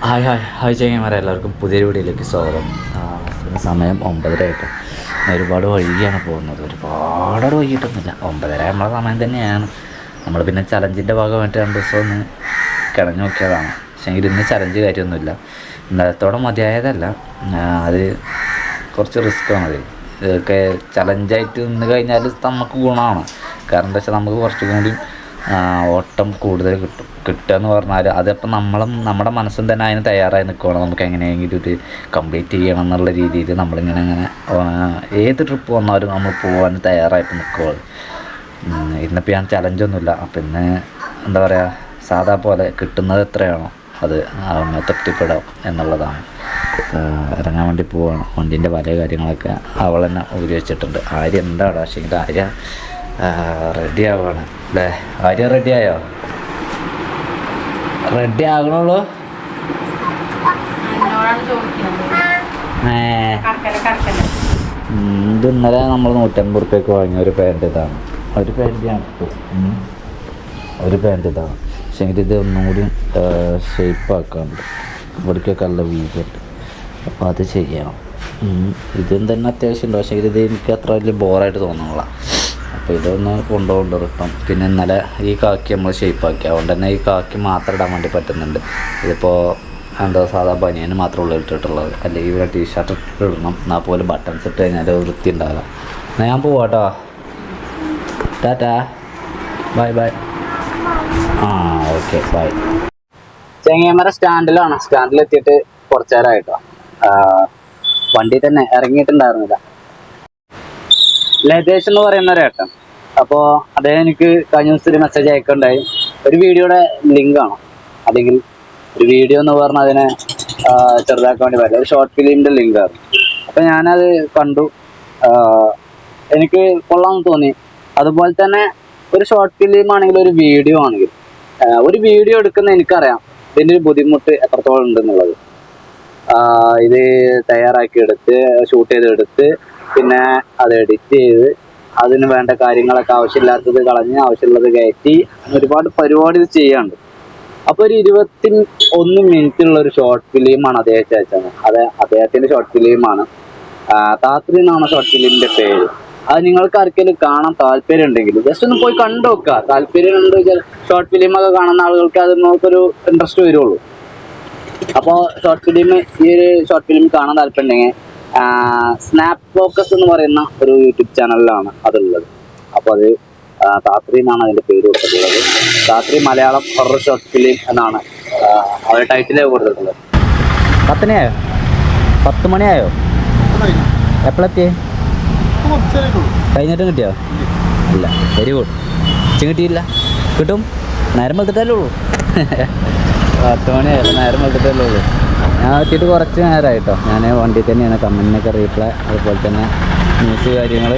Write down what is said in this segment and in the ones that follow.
Hi hi hi ചങ്ങന്മാരെ, എല്ലാവർക്കും പുതിയൊരു വീഡിയോയിലേക്ക് സ്വാഗതം. പിന്നെ സമയം 9:30 ആയിട്ട് ഒരുപാട് വൈകിയാണ് പോകുന്നത്. ഒരുപാട് വൈകിട്ടൊന്നുമില്ല, 9:30 നമ്മളെ സമയം തന്നെയാണ്. നമ്മൾ പിന്നെ ചലഞ്ചിൻ്റെ ഭാഗമായിട്ട് 2 ദിവസം ഒന്ന് കിടഞ്ഞു നോക്കിയതാണ്. പക്ഷേ ഇന്ന് ചലഞ്ച് കാര്യമൊന്നുമില്ല. ഇന്നലത്തോടെ മതിയായതല്ല, അത് കുറച്ച് റിസ്ക്കാണ്. ഇതൊക്കെ ചലഞ്ചായിട്ട് നിന്ന് കഴിഞ്ഞാൽ നമുക്ക് ഗുണമാണ്. കാരണം എന്താ വെച്ചാൽ നമുക്ക് കുറച്ചും കൂടി ഓട്ടം കൂടുതൽ കിട്ടുക എന്ന് പറഞ്ഞാൽ അതിപ്പോൾ നമ്മുടെ മനസ്സും തന്നെ അതിന് തയ്യാറായി നിൽക്കുകയാണ്. നമുക്ക് എങ്ങനെയെങ്കിലും ഇത് കംപ്ലീറ്റ് ചെയ്യണം എന്നുള്ള രീതിയിൽ നമ്മളിങ്ങനെ ഏത് ട്രിപ്പ് വന്നാലും നമ്മൾ പോകാൻ തയ്യാറായിട്ട് നിൽക്കുകയാണ്. ഇന്നിപ്പോൾ ഞാൻ ചലഞ്ചൊന്നുമില്ല. അപ്പം ഇന്ന് എന്താ പറയുക, സാധാ പോലെ കിട്ടുന്നത് എത്രയാണോ അത് തൃപ്തിപ്പെടാം എന്നുള്ളതാണ്. ഇറങ്ങാൻ വേണ്ടി പോവുകയാണ്. വണ്ടീൻ്റെ പല കാര്യങ്ങളൊക്കെ അവൾ തന്നെ ഊരി വെച്ചിട്ടുണ്ട്. ആര്യ എന്താണ് പക്ഷേ ആര്യ റെഡി ആവുകയാണ് അല്ലേ? ആര്യ റെഡിയായോ? റെഡി ആകണുള്ളൂ. ഇത് ഇന്നലെ നമ്മൾ 150 റുപ്യക്ക് വാങ്ങിയ ഒരു പാൻറ്റ് ഇതാണ്. ഒരു പാൻറ്റ് ഇതാണ്. പക്ഷേ ഇത് ഒന്നും കൂടി ഷേപ്പാക്കാണ്ട് ഇവിടേക്കൊക്കെ നല്ല വീതിയുണ്ട്. അപ്പോൾ അത് ചെയ്യണം. ഇതും തന്നെ അത്യാവശ്യം ഉണ്ട്. പക്ഷേ ഇത് എനിക്ക് അത്ര വലിയ ബോറായിട്ട് തോന്നുന്നില്ല. അപ്പോൾ ഇതൊന്ന് കൊണ്ടുപോകേണ്ട റിട്ടേൺ. പിന്നെ ഇന്നലെ ഈ കാക്കി നമ്മൾ ഷേപ്പാക്കി, അതുകൊണ്ട് തന്നെ ഈ കാക്കി മാത്രം ഇടാൻ വേണ്ടി പറ്റുന്നുണ്ട്. ഇതിപ്പോൾ എന്താ സാധാ ബനിയന് മാത്രമേ ഇട്ടിട്ടുള്ളത്. അല്ലെങ്കിൽ ഇവിടെ ടീഷർട്ട് ഇടണം. എന്നാൽ പോലും ബട്ടൺസ് ഇട്ട് കഴിഞ്ഞാൽ വൃത്തി ഉണ്ടാകാം. എന്നാൽ ഞാൻ പോവാട്ടോ. Tata, bye bye. Okay bye. ചെങ്ങേമര സ്റ്റാൻഡിലാണ്. സ്റ്റാൻഡിലെത്തിയിട്ട് കുറച്ച് നേരമായിട്ടോ. വണ്ടി തന്നെ ഇറങ്ങിയിട്ടുണ്ടായിരുന്നില്ല. ലതേഷ് എന്ന് പറയുന്ന ഒരു ഏട്ടൻ. അപ്പോൾ അദ്ദേഹം എനിക്ക് കഴിഞ്ഞ ദിവസം ഒരു മെസ്സേജ് അയക്കുണ്ടായി. ഒരു വീഡിയോയുടെ ലിങ്കാണ്, അല്ലെങ്കിൽ ഒരു വീഡിയോ എന്ന് പറഞ്ഞാൽ അതിനെ ചെറുതാക്കാൻ വേണ്ടി പറ്റില്ല, ഒരു ഷോർട്ട് ഫിലിമിൻ്റെ ലിങ്കാണ്. അപ്പോൾ ഞാനത് കണ്ടു, എനിക്ക് കൊള്ളാമെന്ന് തോന്നി. അതുപോലെ തന്നെ ഒരു ഷോർട്ട് ഫിലിം ആണെങ്കിൽ ഒരു വീഡിയോ ആണെങ്കിൽ, ഒരു വീഡിയോ എടുക്കുന്ന എനിക്കറിയാം ഇതിൻ്റെ ഒരു ബുദ്ധിമുട്ട് എത്രത്തോളം ഉണ്ടെന്നുള്ളത്. ഇത് തയ്യാറാക്കി എടുത്ത് ഷൂട്ട് ചെയ്തെടുത്ത് പിന്നെ അത് എഡിറ്റ് ചെയ്ത് അതിന് വേണ്ട കാര്യങ്ങളൊക്കെ ആവശ്യമില്ലാത്തത് കളഞ്ഞ് ആവശ്യമുള്ളത് കയറ്റി ഒരുപാട് പരിപാടി ഇത് ചെയ്യാണ്ട്. അപ്പോൾ ഒരു 21 മിനിറ്റുള്ള ഒരു ഷോർട്ട് ഫിലിമാണ് അദ്ദേഹത്തെ അയച്ചത്. അദ്ദേഹത്തിൻ്റെ ഷോർട്ട് ഫിലിമാണ്. താത്രി എന്നാണ് ഷോർട്ട് ഫിലിമിൻ്റെ പേര്. അത് നിങ്ങൾക്ക് ആർക്കെങ്കിലും കാണാൻ താല്പര്യം ഉണ്ടെങ്കിൽ ജസ്റ്റ് ഒന്ന് പോയി കണ്ടു നോക്കുക. താല്പര്യം ഉണ്ട് ഷോർട്ട് ഫിലിമൊക്കെ കാണുന്ന ആളുകൾക്ക് അത് നോക്കൊരു ഇൻട്രസ്റ്റ് വരുള്ളൂ. അപ്പോൾ ഈ ഒരു ഷോർട്ട് ഫിലിം കാണാൻ താല്പര്യം ഉണ്ടെങ്കിൽ സ്നാപ്പ് ഫോക്കസ് എന്ന് പറയുന്ന ഒരു യൂട്യൂബ് ചാനലിലാണ് അതുള്ളത്. അപ്പോൾ അത് താത്രി എന്നാണ് അതിൻ്റെ പേര് കൊടുത്തിട്ടുള്ളത്. Thathri Malayalam horror short film എന്നാണ് അവരുടെ ടൈറ്റിലേ കൊടുത്തിട്ടുള്ളത്. 10 മണിയായോ? എപ്പോഴെത്തിയേ? കഴിഞ്ഞിട്ടും കിട്ടിയോ? ഇല്ല, വെരി ഗുഡ്. കിട്ടിയില്ല, കിട്ടും. നേരം വെളുത്തിട്ടല്ലേ ഉള്ളൂ. 10 മണിയായല്ലോ, നേരം വെളുത്തിട്ടല്ലേ ഉള്ളൂ. ഞാൻ എത്തിയിട്ട് കുറച്ച് നേരമായിട്ടോ. ഞാൻ വണ്ടി തന്നെയാണ്. കമ്പനിയൊക്കെ റീപ്ലൈ, അതുപോലെ തന്നെ ന്യൂസ് കാര്യങ്ങൾ.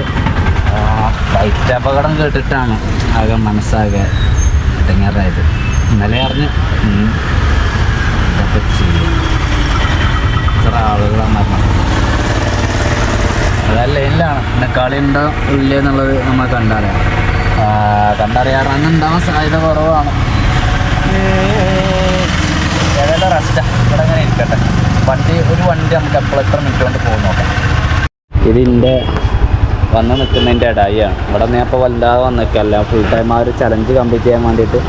ഫ്ലൈറ്റ് അപകടം കേട്ടിട്ടാണ് ആകെ മനസ്സാകെ ഇടങ്ങേറായത്. ഇന്നലെ അറിഞ്ഞ് ഇതൊക്കെ ചെയ്യും. ഇത്ര ആളുകളാണ് മരണം. അതായത് ലൈനിലാണ്. പിന്നെ കളി ഉണ്ടോ ഇല്ല എന്നുള്ളത് നമ്മൾ കണ്ടറിയാറാണ്. ഉണ്ടാവാൻ സാധ്യത കുറവാണ്. ഏതായാലും റെസ്റ്റാ ഇവിടെ അങ്ങനെ ഇരിക്കട്ടെ. ഒരു വണ്ടി നമുക്ക് എത്ര മിനിറ്റ് കൊണ്ട് പോകും നോക്കാം. ഇതിൻ്റെ വന്ന് നിൽക്കുന്നതിൻ്റെ ഇടയാണ്. ഇവിടെ നിന്ന് അപ്പോൾ വല്ലാതെ വന്ന് നിൽക്കല്ല. ഫുൾ ടൈം ആ ഒരു ചലഞ്ച് കംപ്ലീറ്റ് ചെയ്യാൻ വേണ്ടിയിട്ട്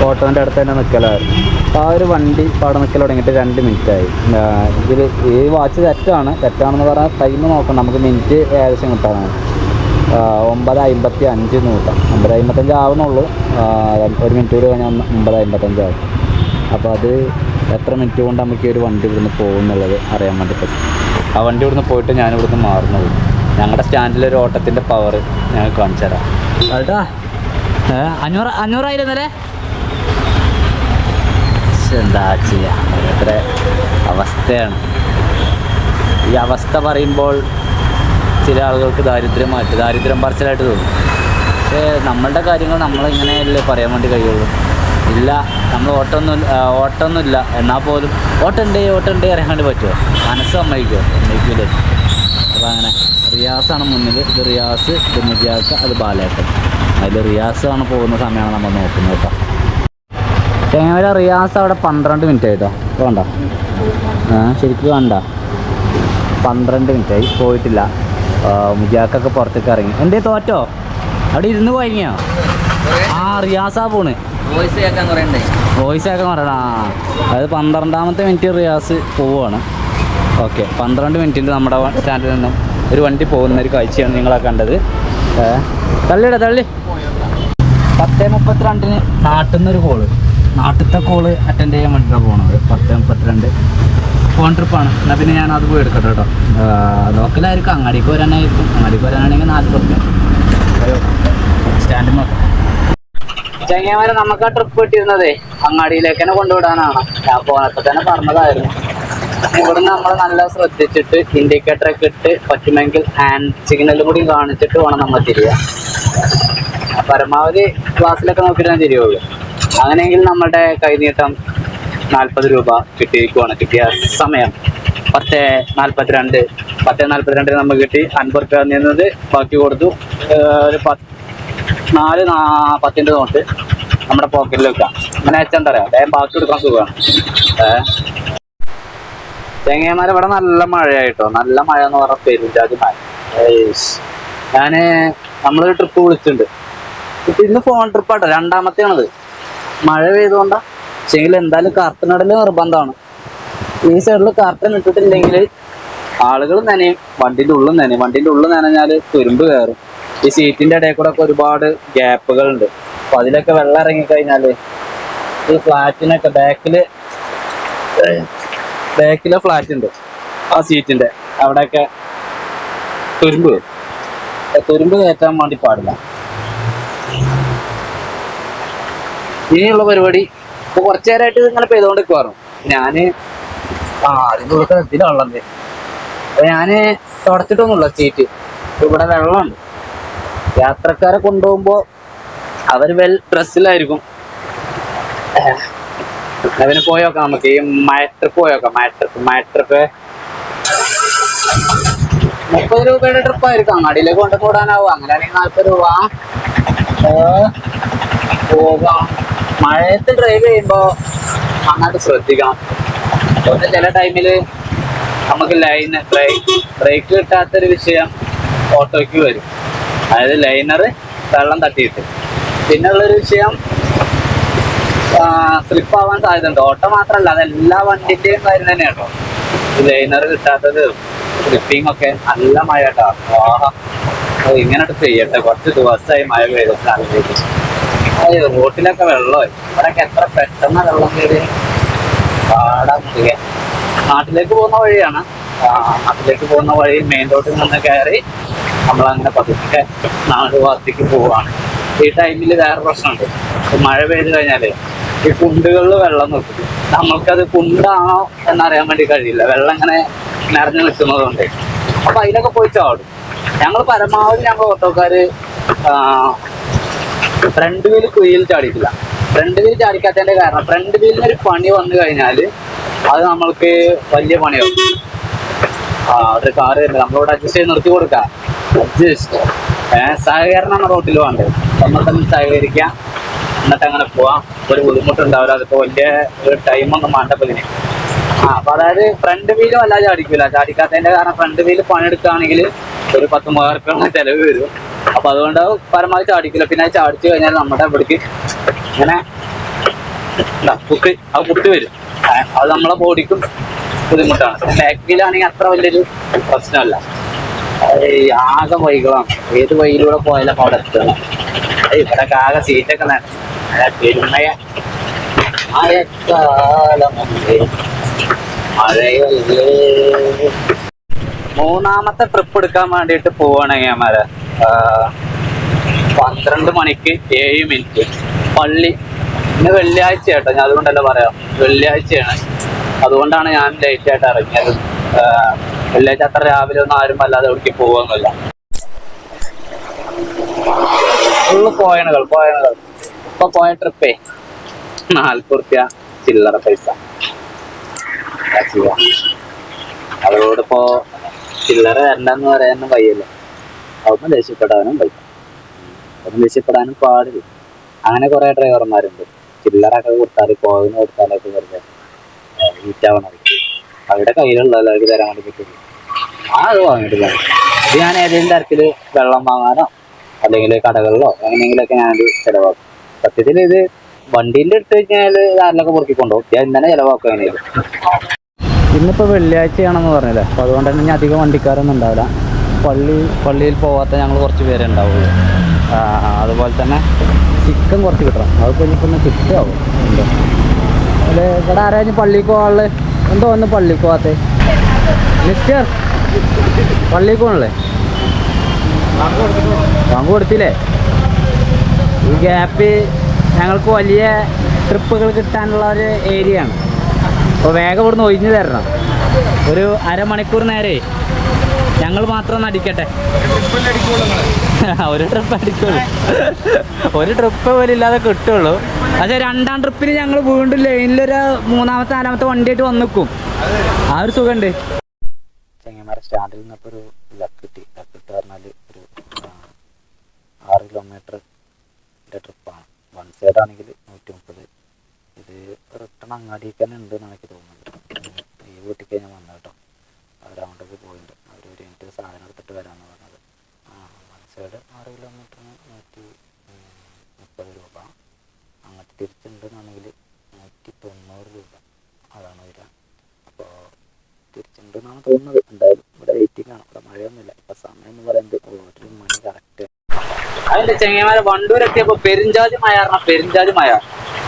ഓട്ടോൻ്റെ അടുത്ത് തന്നെ നിൽക്കലായിരുന്നു. അപ്പോൾ ആ ഒരു വണ്ടി അവിടെ നിൽക്കൽ തുടങ്ങിയിട്ട് 2 മിനിറ്റായി. ഇതിൽ ഈ വാച്ച് തെറ്റാണെന്ന് പറഞ്ഞാൽ ടൈം നോക്കണം. നമുക്ക് മിനിറ്റ് ഏകദേശം കിട്ടാനാണ്. 9:55 കൂട്ടാം. 9:55 ആവുന്നുള്ളൂ. 1 മിനിറ്റ് കൂടി കഴിഞ്ഞാൽ 9:55 ആവും. അപ്പോൾ അത് എത്ര മിനിറ്റ് കൊണ്ട് നമുക്ക് ഈ ഒരു വണ്ടി ഇവിടുന്ന് പോകുന്നുള്ളത് അറിയാൻ വേണ്ടി പറ്റും. ആ വണ്ടി ഇവിടുന്ന് പോയിട്ട് ഞാനിവിടുന്ന് മാറുന്നത്. ഞങ്ങളുടെ സ്റ്റാൻഡിലൊരു ഓട്ടത്തിൻ്റെ പവർ ഞങ്ങൾ കാണിച്ചു തരാം. അതാ 500 എന്താ ചെയ്യുക, ഓരോരുത്തരെ അവസ്ഥയാണ്. ഈ അവസ്ഥ പറയുമ്പോൾ ചില ആളുകൾക്ക് ദാരിദ്ര്യം പറച്ചിലായിട്ട് തോന്നും. പക്ഷേ നമ്മളുടെ കാര്യങ്ങൾ നമ്മളിങ്ങനെയല്ലേ പറയാൻ വേണ്ടി കഴിയുള്ളൂ. ഇല്ല, നമ്മൾ ഓട്ടമൊന്നുമില്ല എന്നാൽ പോലും ഓട്ടമുണ്ടേ അറിയാൻ വേണ്ടി പറ്റുമോ? മനസ്സ് സമ്മതിക്കില്ലേ? അപ്പോൾ അങ്ങനെ റിയാസാണ് മുന്നിൽ. ഇത് റിയാസ്, ഇത് മുജിയാക്ക, അത് ബാലേട്ടൻ. അതിൽ റിയാസാണ് പോകുന്ന സമയമാണ് നമ്മൾ നോക്കുന്നത് കേട്ടോ. ക്യാമറ റിയാസ് അവിടെ 12 മിനിറ്റ് ആയിട്ടോ. വേണ്ട ശരിക്കും വേണ്ട 12 മിനിറ്റായി പോയിട്ടില്ല. മുജാക്കൊക്കെ പുറത്തേക്ക് ഇറങ്ങി. എന്തേ തോറ്റോ? അവിടെ ഇരുന്ന് പോയിങ്ങയോ? റിയാസാ പോണ്. വോയിസ് കേൾക്കാൻ പറയണ. അതായത് 12ാമത്തെ മിനിറ്റ് റിയാസ് പോവുകയാണ്. ഓക്കെ, 12 മിനിറ്റിൽ നമ്മുടെ സ്റ്റാൻഡിൽ നിന്നും ഒരു വണ്ടി പോകുന്ന ഒരു കാഴ്ചയാണ് നിങ്ങളെ കണ്ടത്. തള്ളിയുടെ 10:32 നാട്ടിൽ നിന്നൊരു കോള്, നാട്ടിലത്തെ കോള് അറ്റൻഡ് ചെയ്യാൻ വേണ്ടിയിട്ടാണ് പോകുന്നത്. 10:32 ഫോൺ ട്രിപ്പാണ്. എന്നാൽ പിന്നെ ഞാൻ അത് പോയി എടുക്കട്ടെ കേട്ടോ. ലോക്കലായിരിക്കും, അങ്ങാടിക്ക് വരാനായിരിക്കും. അങ്ങാടിക്ക് വരാനാണെങ്കിൽ 40 സ്റ്റാൻഡിൽ നോക്കാം. ചങ്ങന്മാരെ നമുക്ക് ആ ട്രിപ്പ് കിട്ടിയിരുന്നതേ അങ്ങാടിയിലേക്ക് തന്നെ കൊണ്ടുവിടാനാണ്. ഞാൻ പോണപ്പോൾ തന്നെ പറഞ്ഞതായിരുന്നു. ഇവിടുന്ന് നമ്മൾ നല്ല ശ്രദ്ധിച്ചിട്ട് ഇൻഡിക്കേറ്ററൊക്കെ ഇട്ട് പറ്റുമെങ്കിൽ ഹാൻഡ് സിഗ്നലും കൂടി കാണിച്ചിട്ട് വേണം നമ്മൾ തിരിയുക. പരമാവധി ക്ലാസ്സിലൊക്കെ നോക്കിയിട്ട് ഞാൻ തിരിയുള്ളൂ. അങ്ങനെയെങ്കിൽ നമ്മുടെ കൈനീട്ടം 40 രൂപ കിട്ടിയിരിക്കുവാണ്. കിട്ടിയ സമയം 10:42 നമുക്ക് കിട്ടി. 50 രൂപ നിന്നത് ബാക്കി കൊടുത്തു. ഒരു 4-10 നോട്ട് നമ്മുടെ പോക്കറ്റിൽ വെക്കാം. അങ്ങനെ വെച്ചാൽ എന്താ പറയുക, വേഗം ബാക്കി കൊടുക്കാൻ സുഖമാണ്. ചെങ്ങന്മാരെ ഇവിടെ നല്ല മഴയായിട്ടോ. നല്ല മഴ എന്ന് പറഞ്ഞ പെരുംജാതി മഴ. നമ്മളൊരു ട്രിപ്പ് വിളിച്ചിട്ടുണ്ട്. ഇന്ന് ഫോൺ ട്രിപ്പാട്ടോ, 2ാമത്തെയാണത്. മഴ പെയ്തുകൊണ്ടാ. പക്ഷെങ്കിൽ എന്തായാലും കർട്ടനിടല് നിർബന്ധമാണ്. ഈ സൈഡിൽ കർട്ടൻ ഇട്ടിട്ടില്ലെങ്കിൽ ആളുകൾ നനയും, വണ്ടിൻ്റെ ഉള്ളിൽ നനയും. വണ്ടിൻ്റെ ഉള്ളിൽ നനഞ്ഞാൽ തുരുമ്പ് കയറും. ഈ സീറ്റിൻ്റെ ഇടയിൽ കൂടെ ഒക്കെ ഒരുപാട് ഗ്യാപ്പുകളുണ്ട്. അപ്പൊ അതിലൊക്കെ വെള്ളം ഇറങ്ങിക്കഴിഞ്ഞാൽ ഈ ഫ്ലാറ്റിനൊക്കെ ബാക്കിലെ ഫ്ലാറ്റ് ഉണ്ട്, ആ സീറ്റിന്റെ അവിടെയൊക്കെ തുരുമ്പ് കയറ്റാൻ വേണ്ടി പാടില്ല. ഇനിയുള്ള പരിപാടി ഇപ്പൊ കുറച്ചു നേരമായിട്ട് ഇങ്ങനെ പെയ്തുകൊണ്ടിരിക്കുവായിരുന്നു. ഞാന് അതിൻ്റെ ഉള്ളിൽ ഇതിലുള്ളത് അപ്പൊ ഞാന് തുടച്ചിട്ടൊന്നുമില്ല സീറ്റ്. ഇവിടെ വെള്ളമുണ്ട്. യാത്രക്കാരെ കൊണ്ടുപോകുമ്പോ അവർ വെൽ ഡ്രസ്സിലായിരിക്കും. അതിന് പോയോക്കാം, നമുക്ക് ഈ മഴ ട്രിപ്പ് പോയോക്കാം. മഴ ട്രിപ്പ് 30 രൂപയുടെ ട്രിപ്പായിരിക്കും. അങ്ങാടിയിലേക്ക് കൊണ്ടുപോകാനാവും. അങ്ങനെയാണെങ്കിൽ 40 രൂപ പോകാം. മഴയത്ത് ഡ്രൈവ് ചെയ്യുമ്പോൾ നന്നായിട്ട് ശ്രദ്ധിക്കണം. അതുകൊണ്ട് ചില ടൈമിൽ നമുക്ക് ബ്രേക്ക് കിട്ടാത്തൊരു വിഷയം ഓട്ടോയ്ക്ക് വരും. അതായത് ലൈനർ വെള്ളം തട്ടിയിട്ട്. പിന്നുള്ളൊരു വിഷയം സ്ലിപ്പ് ആവാൻ സാധ്യതയുണ്ട്. ഓട്ടോ മാത്രമല്ല, അതെല്ലാ വണ്ടിന്റെയും കാര്യം തന്നെ കേട്ടോ. ലൈനർ കിട്ടാത്തത്, സ്ലിപ്പിംഗ് ഒക്കെ. നല്ല മഴ കേട്ടോ. ഇങ്ങനോട്ട് ചെയ്യട്ടെ. കുറച്ച് ദിവസമായി മഴ പെയ്തിട്ട് റോട്ടിലൊക്കെ വെള്ളമായി. ഇവിടെയൊക്കെ എത്ര പെട്ടെന്ന് വെള്ളം കയറി പാടാ മുറിയ. നാട്ടിലേക്ക് പോകുന്ന വഴിയാണ്. നാട്ടിലേക്ക് പോകുന്ന വഴി മെയിൻ റോഡിൽ നിന്ന് കയറി നമ്മളങ്ങനെ പതുക്കെ നാടുവാസത്തേക്ക് പോവാണ്. ഈ ടൈമിൽ വേറെ പ്രശ്നമുണ്ട്. മഴ പെയ്ത് കഴിഞ്ഞാലേ ഈ കുണ്ടുകളിൽ വെള്ളം നിൽക്കും. നമ്മൾക്കത് കുണ്ടാണോ എന്നറിയാൻ വേണ്ടി കഴിയില്ല. വെള്ളം ഇങ്ങനെ നിറഞ്ഞു നിൽക്കുന്നതുകൊണ്ട്. അപ്പൊ അതിലൊക്കെ പോയി ചാടും. ഞങ്ങൾ പരമാവധി ഓട്ടോക്കാര് ഫ്രണ്ട് വീല് കുഴിയിൽ ചാടിയിട്ടില്ല. ഫ്രണ്ട് വീൽ ചാടിക്കാത്തതിന്റെ കാരണം ഫ്രണ്ട് വീലിനൊരു പണി വന്നു കഴിഞ്ഞാൽ അത് നമ്മൾക്ക് വലിയ പണിയാവും. ഒരു കാറ് നമ്മളിവിടെ അഡ്ജസ്റ്റ് ചെയ്ത് നിർത്തി കൊടുക്കാം. സഹകരണമാണ് റോട്ടിൽ വേണ്ടത്. നമ്മൾ തമ്മിൽ സഹകരിക്കാം, എന്നിട്ട് അങ്ങനെ പോവാം. ഒരു ബുദ്ധിമുട്ടുണ്ടാവില്ല. അതിപ്പോ വലിയ ടൈമൊന്നും വേണ്ടപ്പതിന്. അപ്പൊ അതായത് ഫ്രണ്ട് വീലും അല്ല ചാടിക്കൂല. ചാടിക്കാത്തതിന്റെ കാരണം ഫ്രണ്ട് വീല് പണിയെടുക്കുകയാണെങ്കിൽ ഒരു 10,000 രൂപ ചെലവ് വരും. അപ്പൊ അതുകൊണ്ട് പരമാവധി ചാടിക്കില്ല. പിന്നെ അത് ചാടിച്ചു കഴിഞ്ഞാൽ നമ്മുടെ ഇവിടേക്ക് ഇങ്ങനെ കുട്ടി വരും. അത് നമ്മളെ ബോഡിക്കും ബുദ്ധിമുട്ടാണ്. ബാക്ക് വീലാണെങ്കിൽ അത്ര വലിയൊരു പ്രശ്നമല്ല. ആകെ വൈകളാണ്. ഏത് വഴിയിലൂടെ പോയാലും അവിടെ എത്തണം. ഇവിടെ ആകെ സീറ്റൊക്കെ പെരുമയ മഴയല്ലേ. 3ാമത്തെ ട്രിപ്പ് എടുക്കാൻ വേണ്ടിയിട്ട് പോവാണെങ്കിൽ ഞമ്മര് 12 മണിക്ക് 7 മിനിറ്റ് പള്ളി. ഇന്ന് വെള്ളിയാഴ്ച കേട്ടോ, ഞാൻ അതുകൊണ്ടല്ല പറയാം, വെള്ളിയാഴ്ചയാണ്. അതുകൊണ്ടാണ് ഞാൻ ലേറ്റ് ആയിട്ട് ഇറങ്ങിയത്. വെള്ളിയാഴ്ച അത്ര രാവിലെ ഒന്നും ആരും അല്ലാതെ എവിടേക്ക് പോവാന്നില്ല. ഫുള്ള് പോയണുകൾ. ഇപ്പൊ പോയ ട്രിപ്പേ 40 രൂപ ചില്ലറ പൈസ. അതോടിപ്പോ ചില്ലറ വരണ്ടെന്ന് പറയാനും വയ്യല്ലോ. അതൊന്നും ദേഷ്യപ്പെടാനും വയ്യ. അതൊന്നും ദേഷ്യപ്പെടാനും പാടില്ല. അങ്ങനെ കുറെ ഡ്രൈവർമാരുണ്ട്. ചില്ലറൊക്കെ കൊടുത്താൽ കോവിന് കൊടുത്താലൊക്കെ വെറുതെ ഹീറ്റാവണത്. അവരുടെ കയ്യിലുള്ളതല്ലോ അവർക്ക് തരാൻ വേണ്ടി പറ്റുള്ളൂ. അത് വാങ്ങിയിട്ട് പോകും. ഇത് ഞാൻ ഏതെങ്കിലും തരത്തിൽ വെള്ളം വാങ്ങാനോ അല്ലെങ്കിൽ കടകളിലോ എങ്ങനെയെങ്കിലൊക്കെ ഞാനത് ചിലവാക്കും. സത്യത്തിൽ ഇത് വണ്ടീൻ്റെ എടുത്ത് കഴിഞ്ഞാൽ ആരിലൊക്കെ പൊറുക്കിക്കൊണ്ടുപോകും. ഞാൻ ഇന്നലെ ചിലവാക്കും എങ്ങനെയാലും. ഇന്നിപ്പോൾ വെള്ളിയാഴ്ചയാണെന്ന് പറഞ്ഞില്ലേ, അപ്പോൾ അതുകൊണ്ട് തന്നെ അധികം വണ്ടിക്കാരൊന്നും ഉണ്ടാവില്ല. പള്ളിയിൽ പോകാത്ത ഞങ്ങൾ കുറച്ച് പേരെ ഉണ്ടാവുള്ളൂ. അതുപോലെ തന്നെ ചിക്കൻ കുറച്ച് കിട്ടണം. അതിപ്പോൾ ഇനിയിപ്പോൾ ഒന്ന് കിട്ടുമാവും. എന്തോ അല്ലെ ഇവിടെ ആരാഞ്ഞ് പള്ളിക്ക് പോകാനുള്ള എന്തോ ഒന്ന് പള്ളിക്ക് പോകാത്ത മിസ്റ്റർ പള്ളിക്ക് പോകണല്ലേ? വാങ്ങ് കൊടുത്തില്ലേ? ഈ ഗ്യാപ്പ് ഞങ്ങൾക്ക് വലിയ ട്രിപ്പുകൾ കിട്ടാനുള്ള ഒരു ഏരിയ ആണ്. അപ്പോൾ വേഗം ഇവിടുന്ന് ഒഴിഞ്ഞു തരണം. ഒരു അരമണിക്കൂർ നേരെ ഞങ്ങൾ മാത്രം ഒന്ന് അടിക്കട്ടെ. ഒരു ട്രിപ്പ് അടിക്കുള്ളൂ. ഒരു ട്രിപ്പ് പോലും ഇല്ലാതെ കിട്ടുള്ളൂ. പക്ഷേ രണ്ടാം ട്രിപ്പിന് ഞങ്ങൾ വീണ്ടും ലൈനിലൊരു മൂന്നാമത്തെ നാലാമത്തെ വണ്ടിയായിട്ട് വന്ന് നിൽക്കും. ആ ഒരു സുഖമുണ്ട്. ചെങ്ങന്മാരെ സ്റ്റാൻഡിൽ നിന്നപ്പോൾ ഒരു ലക്കിട്ട് പറഞ്ഞാൽ ഒരു 6 കിലോമീറ്ററിൻ്റെ ട്രിപ്പാണ്. വൺ സൈഡ് ആണെങ്കിൽ 130. ഇത് റിട്ടേൺ അങ്ങാടിക്ക് തന്നെ ഉണ്ട് എന്നാണ് എനിക്ക് തോന്നുന്നത്. ഈ വീട്ടിലേക്ക് ഞാൻ വന്നു കേട്ടോ. അവരങ്ങോട്ടേക്ക് പോയിട്ടുണ്ട്. അവർ ഒരു മിനിറ്റ് സാധനം എടുത്തിട്ട് വരാമെന്ന് പറഞ്ഞത്. വൺ സൈഡ് 6 കിലോമീറ്ററിന് 130 രൂപ. അങ്ങോട്ട് തിരിച്ചുണ്ടെന്നാണെങ്കിൽ 190 രൂപ. അതാണ് വരിക. അപ്പോൾ തിരിച്ചുണ്ടെന്നാണ് തോന്നുന്നത്. എന്തായാലും ഇവിടെ വെയിറ്റിംഗ് ആണ്. ഇവിടെ മഴയൊന്നുമില്ല. ഇപ്പം സമയം എന്ന് പറയുന്നത് 1 മണി കറക്റ്റ്. അതിൻ്റെ ചെങ്ങന്മാരെ വണ്ടൂരെത്തിയപ്പോൾ പെരുഞ്ചാതി മഴ.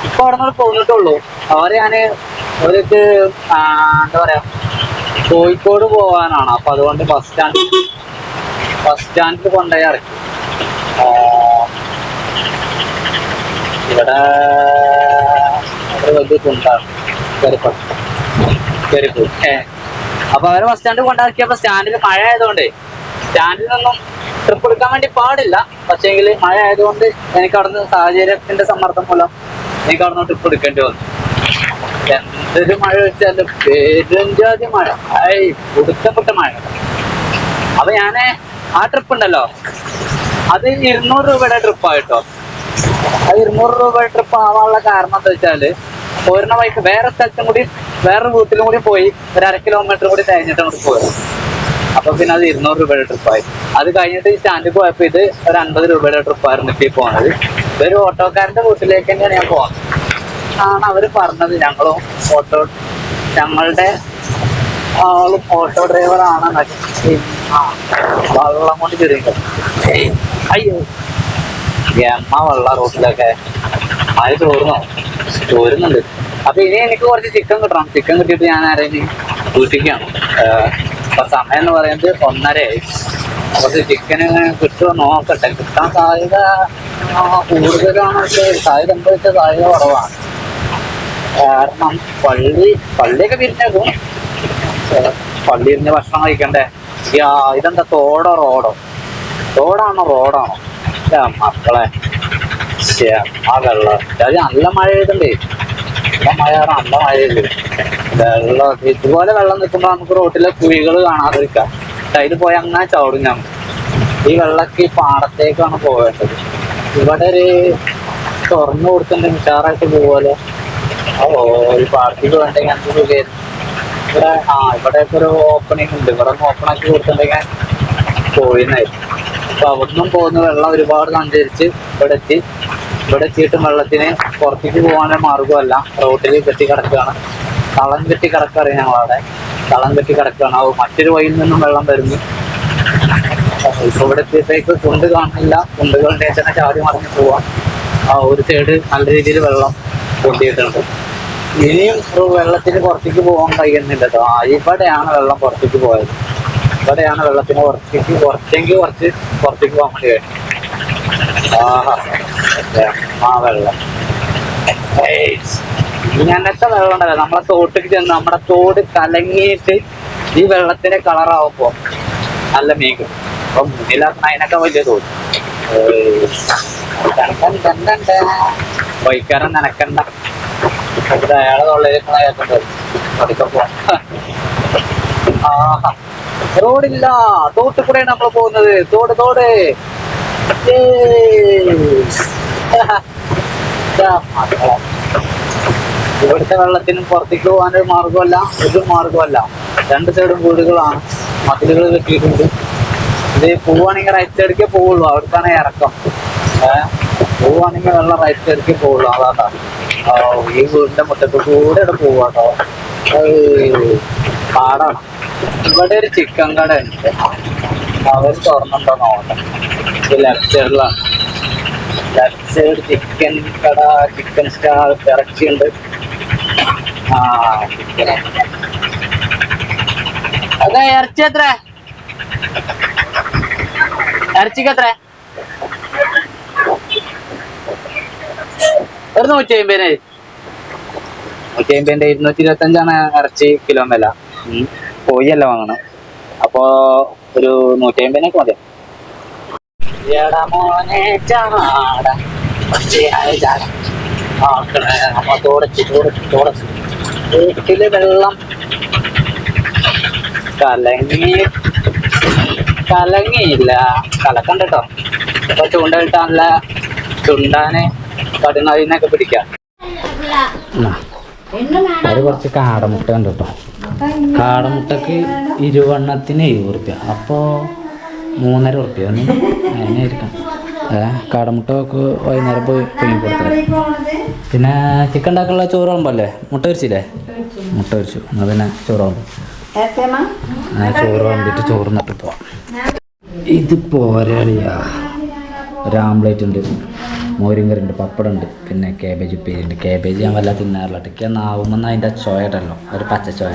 ഇപ്പൊ അവിടെ നിന്ന് പോന്നിട്ടുള്ളൂ. അവരെ ഞാൻ അവർക്ക് എന്താ പറയാ കോഴിക്കോട് പോകാനാണ്. അപ്പൊ അതുകൊണ്ട് ബസ് സ്റ്റാൻഡിൽ കൊണ്ടുപോയി ഇറക്കി. ഇവിടെ വലിയ കുണ്ടാണ് കരിപ്പൂർ. അപ്പൊ അവരെ ബസ് സ്റ്റാൻഡിൽ കൊണ്ടാക്കിയപ്പോ സ്റ്റാൻഡിൽ മഴ ആയതുകൊണ്ട് സ്റ്റാൻഡിൽ നിന്നും ട്രിപ്പ് എടുക്കാൻ വേണ്ടി പാടില്ല. പക്ഷേങ്കിൽ മഴ ആയതുകൊണ്ട് എനിക്ക് അവിടുന്ന് സാഹചര്യത്തിന്റെ സമ്മർദ്ദം മൂലം എനിക്ക് അവിടുന്ന് ട്രിപ്പ് എടുക്കേണ്ടി വന്നു. എന്തൊരു മഴ വെച്ചാല് പെരുഞ്ചാതി മഴ, കൊടുക്കപ്പെട്ട മഴ. അപ്പൊ ഞാന് ആ ട്രിപ്പ് ഉണ്ടല്ലോ, അത് 200 രൂപയുടെ ട്രിപ്പായിട്ടോ. അത് 200 രൂപയുടെ ട്രിപ്പ് ആവാനുള്ള കാരണം എന്താ വെച്ചാല്, പോരുന്ന വൈക്ക് വേറെ സ്ഥലത്തും കൂടി വേറൊരു വീട്ടിലും കൂടി പോയി ഒരു 1/2 കിലോമീറ്റർ കൂടി കഴിഞ്ഞിട്ട് അങ്ങോട്ട് പോയത്. അപ്പൊ പിന്നെ അത് 200 രൂപയുടെ ട്രിപ്പായി. അത് കഴിഞ്ഞിട്ട് ഈ സ്റ്റാൻഡിൽ പോയപ്പോ ഇത് ഒരു 50 രൂപയുടെ ട്രിപ്പായിരുന്നു ഇപ്പൊ പോകുന്നത്. ഇതൊരു ഓട്ടോക്കാരന്റെ വീട്ടിലേക്ക് തന്നെയാണ് ഞാൻ പോകുന്നത് ആണ് അവര് പറഞ്ഞത്. ഞങ്ങളുടെ ആളും ഓട്ടോ ഡ്രൈവർ ആണ്. വെള്ളം കൊണ്ട് ചെറിയ അയ്യോ വെള്ള റോട്ടിലൊക്കെ അത് ചോരുന്നുണ്ട്. അപ്പൊ ഇനി എനിക്ക് കുറച്ച് ചിക്കൻ കിട്ടണം. ചിക്കൻ കിട്ടിയിട്ട് ഞാൻ ആരെയും വീട്ടിലേക്കാണ്. അപ്പൊ സമയം എന്ന് പറയുന്നത് 1:30 കുറച്ച് ചിക്കന് കിട്ടുമോ നോക്കട്ടെ. കിട്ടാൻ സാധ്യത കൂടുതലാണ്. സാധ്യത എന്താ വെച്ചാൽ സാധ്യത കുറവാണ്. കാരണം പള്ളിയൊക്കെ പിരിഞ്ഞേക്കും. പള്ളി ഇരുന്ന് ഭക്ഷണം കഴിക്കണ്ടേ? ഇതെന്താ റോഡാണോ? മക്കളെ ആ വെള്ളം അത് നല്ല മഴ പെയ്തുണ്ടേ. നല്ല മഴ പെയ്ത് വെള്ളം ഇതുപോലെ വെള്ളം നിൽക്കുമ്പോ നമുക്ക് റോട്ടിലെ കുഴികൾ കാണാതിരിക്കാം. അതിൽ പോയി അങ്ങനെ ചവിടും ഞങ്ങൾ. ഈ വെള്ളമൊക്കെ ഈ പാടത്തേക്കാണ് പോകേണ്ടത്. ഇവിടെ ഒരു തുറന്നു കൊടുത്തിട്ടുണ്ടെങ്കിൽ ഉഷാറായിട്ട് പോവുമല്ലോ. ഈ പാടത്തേക്ക് വേണ്ടെങ്കിൽ എന്ത് സുഖമായിരുന്നു. ഇവിടെയൊക്കെ ഒരു ഓപ്പണിങ് ഉണ്ട്. ഇവിടെ ഒന്ന് ഓപ്പൺ ആക്കി കൊടുത്തിട്ടുണ്ടെങ്കിൽ പോയിന്നായിരുന്നു. അപ്പൊ അവിടുന്ന് പോകുന്ന വെള്ളം ഒരുപാട് സഞ്ചരിച്ച് ഇവിടെ എത്തിയിട്ടും വെള്ളത്തിന് പുറത്തേക്ക് പോകാനുള്ള മാർഗമല്ല. റോട്ടിൽ കെട്ടി കിടക്കുകയാണ്. കളം കെട്ടി കിടക്കറിയാം. ഞങ്ങളവിടെ കളം കെട്ടി കിടക്കുകയാണ്. മറ്റൊരു വഴിയിൽ നിന്നും വെള്ളം വരുന്നു. ഇപ്പൊ ഇവിടെ എത്തിയപ്പോഴേക്ക് കുണ്ട് കാണില്ല. കുണ്ടുകളുടെ തന്നെ ചാടി മറിഞ്ഞ് പോവാം. ഒരു സൈഡ് നല്ല രീതിയിൽ വെള്ളം പൊന്തിയിട്ടുണ്ട്. ഇനിയും വെള്ളത്തിന് പുറത്തേക്ക് പോകാൻ കഴിയുന്നില്ല കേട്ടോ. ഇവിടെയാണ് വെള്ളം പുറത്തേക്ക് പോയത്. ഇവിടെയാണ് വെള്ളത്തിന് പുറത്തേക്ക് പുറത്തേക്ക് പോകാൻ വേണ്ടി കഴിയും. വെള്ളം ഇങ്ങനത്തെ വെള്ളം ഉണ്ടല്ലോ, നമ്മളെ തോട്ടിൽ ചെന്ന് നമ്മുടെ തോട് കലങ്ങിയിട്ട് ഈ വെള്ളത്തിന്റെ കളറാവുമ്പോ നല്ല മീൻ കിട്ടും. അപ്പൊ മുന്നിലാക്കുന്ന അതിനൊക്കെ വലിയ തോട്. വൈക്കാരൻ നനക്കണ്ട. അയാളെ തൊള്ളയിലേക്ക് കേൾക്കേണ്ടത് പഠിക്കപ്പോ. റോഡില്ല, തോട്ടിൽ കൂടെയാണ് നമ്മൾ പോകുന്നത്. തോട് ഇവിടുത്തെ വെള്ളത്തിനും പുറത്തേക്ക് പോകാനൊരു മാർഗമല്ല, ഒരു മാർഗമല്ല. രണ്ട് സൈഡും വീടുകളാണ്, മതിലുകൾ കെട്ടിയിട്ടുണ്ട്. ഇത് പോവുകയാണെങ്കിൽ റൈറ്റ് സൈഡിലേക്ക് പോവുള്ളൂ, അവിടേക്കാണ് ഇറക്കം. പോവുകയാണെങ്കിൽ വെള്ളം റൈറ്റ് സൈഡിലേക്ക് പോവുള്ളൂ. അതാ ഈ വീടിന്റെ മുറ്റത്ത് കൂടെ ഇവിടെ പോവാട്ടോ. കാടാണ്. ഇവിടെ ഒരു ചിക്കൻ കട ഉണ്ട്, അവർ തുറന്നുണ്ടോ നോക്കട്ടെ. ഇത് ലെഫ്റ്റ് സൈഡിലാണ്. ലെഫ്റ്റ് സൈഡ് ചിക്കൻ കട, ചിക്കൻ സ്റ്റാൾ, ഇറച്ചിയുണ്ട്. ചിക്കൻ അതെ. ഇറച്ചി എത്ര? ഇറച്ചിക്ക് എത്ര? ഒരു 150. 150 225 ഇറച്ചി കിലോ വില. കോഴിയല്ല വാങ്ങണം. അപ്പോ ഒരു 150 മതി. വീട്ടില് വെള്ളം കലങ്ങിയില്ല, കലക്കണ്ട കേട്ടോ. ഇപ്പൊ ചൂണ്ടയിട്ട നല്ല ചുണ്ടാന് കടുങ്ങാതിനൊക്കെ പിടിക്കാം. അത് കുറച്ച് കാടമുട്ട ഉണ്ട് കേട്ടോ. കാടമുട്ടക്ക് 20 70 അപ്പോൾ 3.5 റുപ്യ അതിനായിരിക്കും. കാടമുട്ടക്ക് വൈകുന്നേരം പോയി കൊടുത്തത്. പിന്നെ ചിക്കൻ ഉണ്ടാക്കാനുള്ള ചോറ് വിളമ്പല്ലേ? മുട്ട പൊരിച്ചില്ലേ? മുട്ട പൊരിച്ചു. എന്നാൽ പിന്നെ ചോറ് വിളമ്പും. ചോറ് വിളമ്പിട്ട് ചോറ് നട്ട് പോവാം. ഇത് പോരാളിയാ. ഒരു ആംപ്ലേറ്റ് ഉണ്ട്, മോരും കറി ഉണ്ട്, പപ്പടം ഉണ്ട്, പിന്നെ കാബേജ് ഉപ്പേരി ഉണ്ട്. കാബേജ് ഞാൻ വല്ല തിന്നാറില്ല. എനിക്ക് നാവുമെന്ന് അതിൻ്റെ ചോയട്ടല്ലോ, ഒരു പച്ച ചോയ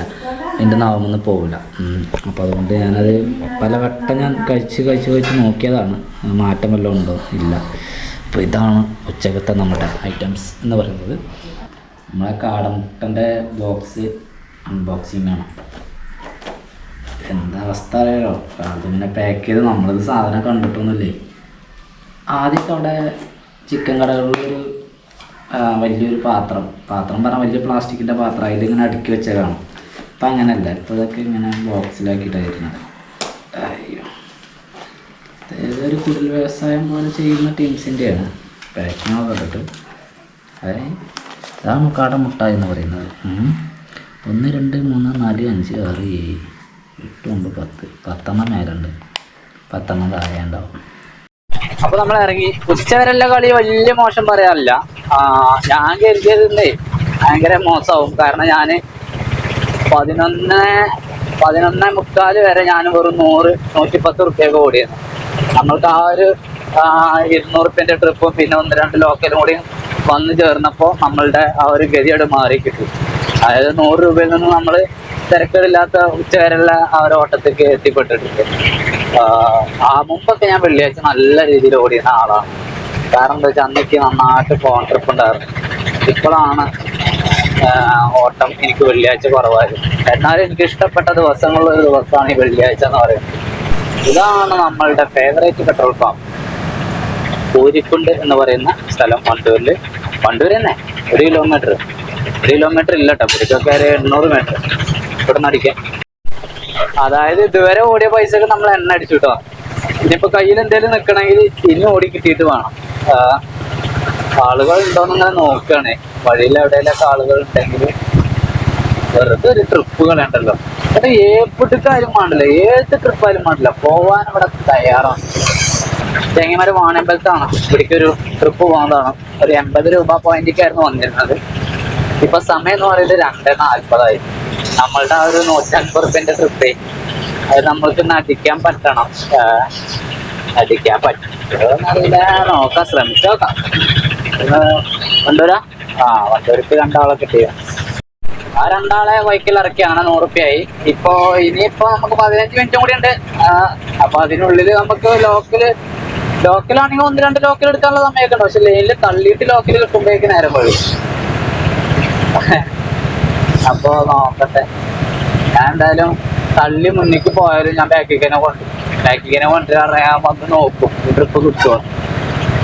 എൻ്റെ നാവുമെന്ന് പോവില്ല. അപ്പോൾ അതുകൊണ്ട് ഞാനത് പലവട്ടം ഞാൻ കഴിച്ച് നോക്കിയതാണ്, മാറ്റം വല്ലതും ഉണ്ടോ ഇല്ല. അപ്പോൾ ഇതാണ് ഉച്ചക്കത്തെ നമ്മുടെ ഐറ്റംസ് എന്ന് പറയുന്നത്. നമ്മളെ കാടമുട്ടൻ്റെ ബോക്സ് അൺബോക്സിങ് ആണ്. എന്താ അവസ്ഥ അറിയാലോ, അതിങ്ങനെ പാക്ക് ചെയ്ത് നമ്മളിത് സാധനം കണ്ടിട്ടൊന്നുമില്ലേ. ആദ്യമൊക്കെ അവിടെ ചിക്കൻ കടകളിലൊരു വലിയൊരു പാത്രം പറഞ്ഞാൽ വലിയ പ്ലാസ്റ്റിക്കിൻ്റെ പാത്രം അതിലിങ്ങനെ അടുക്കി വെച്ചതാണ്. അപ്പം അങ്ങനെയല്ല, ഇപ്പോൾ ഇതൊക്കെ ഇങ്ങനെ ബോക്സിലാക്കിയിട്ടാണ് വരുന്നത്. അയ്യോ, ഏതൊരു കുടിൽ വ്യവസായം പോലെ ചെയ്യുന്ന ടീംസിൻ്റെയാണ് പാക്കിങ് കണ്ടിട്ട്. അതാണ് കാടമുട്ട എന്ന് പറയുന്നത്. 1 2 3 4 5 6 7 8 9 10 മേലുണ്ട്, 10 താഴെ ഉണ്ടാവും. അപ്പൊ നമ്മൾ ഇറങ്ങി. ഉച്ചവരെല്ല കളി വലിയ മോശം പറയാറില്ല. ഞാൻ കരുതിയതിന്നേ ഭയങ്കര മോശമാവും. കാരണം ഞാൻ 11:45 വരെ ഞാൻ വെറും 100-110 റുപ്യൊക്കെ ഓടിയിരുന്നു. നമ്മൾക്ക് ആ ഒരു 200 റുപ്യൻ്റെ ട്രിപ്പും പിന്നെ 1-2 ലോക്കലും കൂടി വന്നു ചേർന്നപ്പോൾ നമ്മളുടെ ആ ഒരു ഗതിയോട് മാറി കിട്ടി. അതായത് 100 രൂപയിൽ നിന്ന് നമ്മൾ തിരക്കുകളില്ലാത്ത ഉച്ചവരെയുള്ള ആ ഒരു ഓട്ടത്തേക്ക് എത്തിപ്പെട്ടിട്ടുണ്ട്. മുമ്പൊക്കെ ഞാൻ വെള്ളിയാഴ്ച നല്ല രീതിയിൽ ഓടിയുന്ന ആളാണ്. കാരണം എന്താ വെച്ചാൽ അന്നേക്ക് നന്നായിട്ട് ഫോൺ ട്രിപ്പ് ഉണ്ടായിരുന്നു. ഇപ്പോഴാണ് ഓട്ടം എനിക്ക് വെള്ളിയാഴ്ച കുറവായിരുന്നു. എന്നാലും എനിക്ക് ഇഷ്ടപ്പെട്ട ദിവസങ്ങളിലൊരു ദിവസമാണ് ഈ വെള്ളിയാഴ്ച എന്ന് പറയുന്നത്. ഇതാണ് നമ്മളുടെ ഫേവറേറ്റ് പെട്രോൾ പമ്പ്, പൂരിക്കുണ്ട് എന്ന് പറയുന്ന സ്ഥലം. വണ്ടൂർ തന്നെ 1 കിലോമീറ്റർ ഇല്ല കേട്ടോ, പുരിക്കൊക്കെ 800 മീറ്റർ ഇവിടെ നിന്ന് അടിക്കാൻ. അതായത് ഇതുവരെ ഓടിയ പൈസക്ക് നമ്മൾ എണ്ണ അടിച്ചു കേട്ടോ. ഇനിയിപ്പോൾ കയ്യിൽ എന്തെങ്കിലും നിൽക്കണമെങ്കിൽ ഇനി ഓടി കിട്ടിയിട്ട് വേണം. ആളുകൾ ഉണ്ടോയെന്നിങ്ങനെ നോക്കുകയാണേ. വഴിയിൽ എവിടെയെങ്കിലൊക്കെ ആളുകൾ ഉണ്ടെങ്കിൽ വെറുതെ ഒരു ട്രിപ്പുകൾ ഉണ്ടല്ലോ. പക്ഷേ ഏപ്പിട്ടിക്കാരും വേണ്ടില്ല, ഏത് ട്രിപ്പായാലും വേണ്ടില്ല, പോവാൻ ഇവിടെ തയ്യാറാണ്. ചെങ്ങന്മാർ വാണിയമ്പലത്താണ്, ഇവിടേക്കൊരു ട്രിപ്പ് പോകുന്നതാണ്. ഒരു 80 രൂപ പോയിന്റിക്കായിരുന്നു വന്നിരുന്നത്. ഇപ്പൊ സമയം എന്ന് പറയുന്നത് 2:40 നമ്മളുടെ ആ ഒരു 150 റുപ്യൻ്റെ ട്രിപ്പേ അത് നമ്മൾക്ക് അടിക്കാൻ പറ്റണം. അടിക്കാൻ പറ്റുമെന്നറിയില്ല, നോക്കാം, ശ്രമിച്ചു നോക്കാം. വണ്ടൂരാ? വണ്ടൂർക്ക് 2 ആളെ കിട്ടിയ. ആ 2 ആളെ ബൈക്കിൽ ഇറക്കി, അങ്ങനെ 100 റുപ്യായി. ഇനിയിപ്പോ നമുക്ക് 15 മിനിറ്റും കൂടി ഉണ്ട്. അപ്പൊ അതിനുള്ളിൽ നമുക്ക് ലോക്കലാണെങ്കിൽ 1-2 ലോക്കൽ എടുക്കാനുള്ള സമയമൊക്കെ ഉണ്ട്. പക്ഷെ ലൈനിൽ തള്ളിയിട്ട് ലോക്കൽ കിട്ടുമ്പോഴേക്ക് നേരം പോയി. അപ്പൊ നോക്കട്ടെ. ഞാൻ എന്തായാലും തള്ളി മുന്നിക്ക് പോയാലും ഞാൻ ബാക്കിക്കനെ കൊണ്ടുവരാൻ വന്ന് നോക്കും ട്രിപ്പ് കിട്ടുമോ.